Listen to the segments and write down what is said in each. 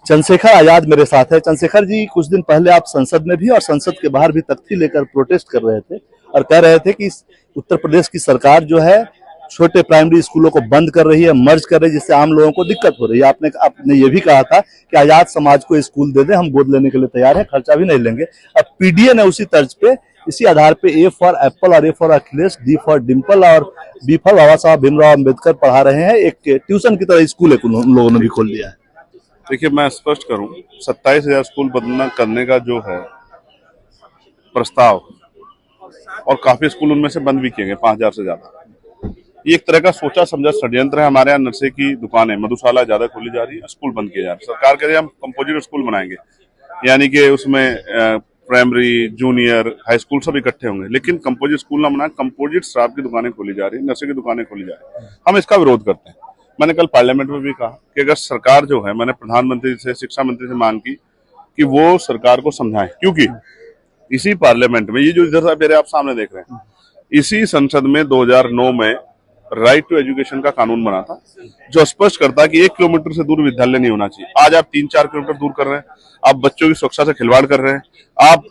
चंद्रशेखर आजाद मेरे साथ है। चंद्रशेखर जी, कुछ दिन पहले आप संसद में भी और संसद के बाहर भी तख्ती लेकर प्रोटेस्ट कर रहे थे और कह रहे थे कि उत्तर प्रदेश की सरकार जो है छोटे प्राइमरी स्कूलों को बंद कर रही है, मर्ज कर रही है, जिससे आम लोगों को दिक्कत हो रही है। आपने ये भी कहा था कि आजाद समाज को स्कूल दे दें, हम गोद लेने के लिए तैयार हैं, खर्चा भी नहीं लेंगे। अब पीडीए ने उसी तर्ज पे, इसी आधार पे ए फॉर एप्पल और A for Akhilesh, D for Dimple और बी फॉर बाबा साहब भीमराव अम्बेडकर पढ़ा रहे हैं। एक ट्यूशन की तरह स्कूल एक उन लोगों ने भी खोल दिया है। देखिए, मैं स्पष्ट करूं, 27,000 स्कूल बंद करने का जो है प्रस्ताव, और काफी स्कूल उनमें से बंद भी किए गए, 5,000 से ज्यादा, ये एक तरह का सोचा समझा षड्यंत्र है। हमारे यहाँ नशे की दुकानें, मधुशाला ज्यादा खोली जा रही है, स्कूल बंद किए जा रहे हैं। सरकार कह रही है हम कंपोजिट स्कूल बनाएंगे, यानी कि उसमें प्राइमरी, जूनियर, हाई स्कूल सब इकट्ठे होंगे, लेकिन कंपोजिट स्कूल ना बनाए, कंपोजिट शराब की दुकानें खोली जा रही है, नशे की दुकानें खोली जा रही है। हम इसका विरोध करते हैं। मैंने कल पार्लियामेंट में भी कहा कि अगर सरकार जो है, मैंने प्रधानमंत्री से, शिक्षा मंत्री से मांग की कि वो सरकार को समझाएं, क्योंकि इसी पार्लियामेंट में, ये जो इधर मेरे आप सामने देख रहे हैं, इसी संसद में 2009 में राइट टू एजुकेशन का कानून बना था, जो स्पष्ट करता है कि 1 किलोमीटर से दूर विद्यालय नहीं होना चाहिए। आज आप 3-4 किलोमीटर दूर कर रहे हैं, आप बच्चों की सुरक्षा से खिलवाड़ कर रहे हैं, आप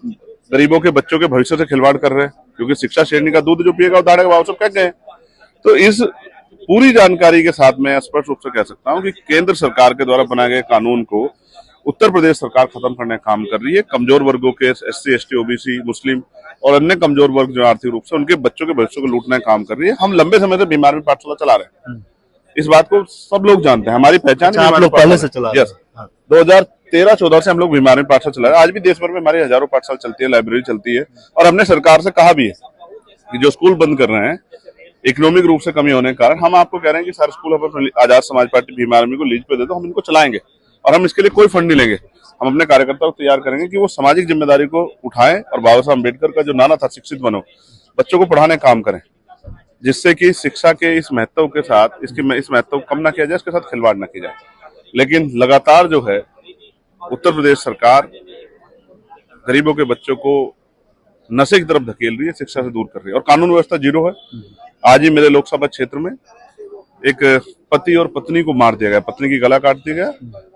गरीबों के बच्चों के भविष्य से खिलवाड़ कर रहे हैं, क्योंकि शिक्षा श्रेणी का दूध जो पिएगा वो दाड़ेगा, बाबू सब कह गए। तो इस पूरी जानकारी के साथ मैं स्पष्ट रूप से कह सकता हूं कि केंद्र सरकार के द्वारा बनाए गए कानून को उत्तर प्रदेश सरकार खत्म करने का काम कर रही है। कमजोर वर्गों के, SC, ST, OBC, मुस्लिम और अन्य कमजोर वर्ग जो आर्थिक रूप से, उनके बच्चों के भविष्य को लूटने का काम कर रही है। हम लंबे समय से बीमार पाठशाला चला रहे हैं, इस बात को सब लोग जानते हैं, हमारी पहचान आप लोग पहले से चला रहे हैं। 2013-14 से हम लोग बीमार पाठशाला चला रहे हैं। आज भी देश भर में हमारी हजारों पाठशाला चलती है, लाइब्रेरी चलती है, और हमने सरकार से कहा भी है कि जो स्कूल बंद कर रहे हैं इकोनॉमिक रूप से कमी होने के कारण, हम आपको कह रहे हैं कि सारे स्कूल अपन आजाद समाज पार्टी भीम आर्मी को लीज पे दे दो, हम इनको चलाएंगे और हम इसके लिए कोई फंड नहीं लेंगे। हम अपने कार्यकर्ताओं को तैयार करेंगे कि वो सामाजिक जिम्मेदारी को उठाएं और बाबा साहब अम्बेडकर का जो नारा था, शिक्षित बनो, बच्चों को पढ़ाने का काम करें, जिससे कि शिक्षा के इस महत्व के साथ, इस महत्व को कम ना किया जाए, इसके साथ खिलवाड़ ना किया जाए। लेकिन लगातार जो है उत्तर प्रदेश सरकार गरीबों के बच्चों को नशे की तरफ धकेल रही है, शिक्षा से दूर कर रही है, और कानून व्यवस्था जीरो है। आज ही मेरे लोकसभा क्षेत्र में एक पति और पत्नी को मार दिया गया, पत्नी की गला काट दिया गया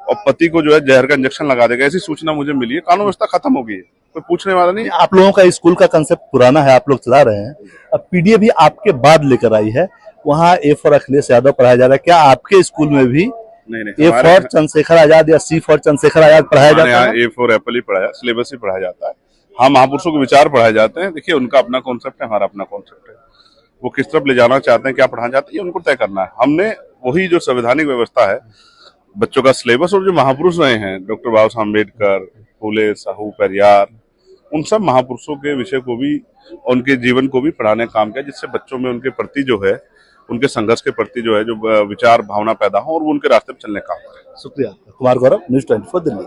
और पति को जो है जहर का इंजेक्शन लगा दिया गया, ऐसी सूचना मुझे मिली है। कानून व्यवस्था खत्म हो गई है, कोई पूछने वाला नहीं। आप लोगों का स्कूल का कंसेप्ट पुराना है, आप लोग चला रहे हैं, अब पीडीए भी आपके बाद लेकर आई है, वहाँ ए फॉर अखिलेश यादव पढ़ाया जा रहा है। क्या आपके स्कूल में भी नहीं, ए फॉर चंद्रशेखर आजाद या सी फॉर चंद्रशेखर आजाद पढ़ाया जाता है? ए फॉर एप्पल ही पढ़ाया, सिलेबस ही पढ़ाया जाता है। हाँ, महापुरुषों के विचार पढ़ाए जाते हैं। देखिए, उनका अपना कॉन्सेप्ट है, हमारा अपना कॉन्सेप्ट है। वो किस तरफ ले जाना चाहते हैं, क्या पढ़ाना चाहते हैं, ये उनको तय करना है। हमने वही जो संवैधानिक व्यवस्था है, बच्चों का सिलेबस, और जो महापुरुष रहे हैं, डॉक्टर बाबा साहब अम्बेडकर, फूले, साहू, पेरियार, उन सब महापुरुषों के विषय को भी, उनके जीवन को भी पढ़ाने का काम किया, जिससे बच्चों में उनके प्रति जो है, उनके संघर्ष के प्रति जो है, जो विचार भावना पैदा हो और वो उनके रास्ते पर चलने का काम करें। शुक्रिया। कुमार गौरव, न्यूज़ 24 दिल्ली।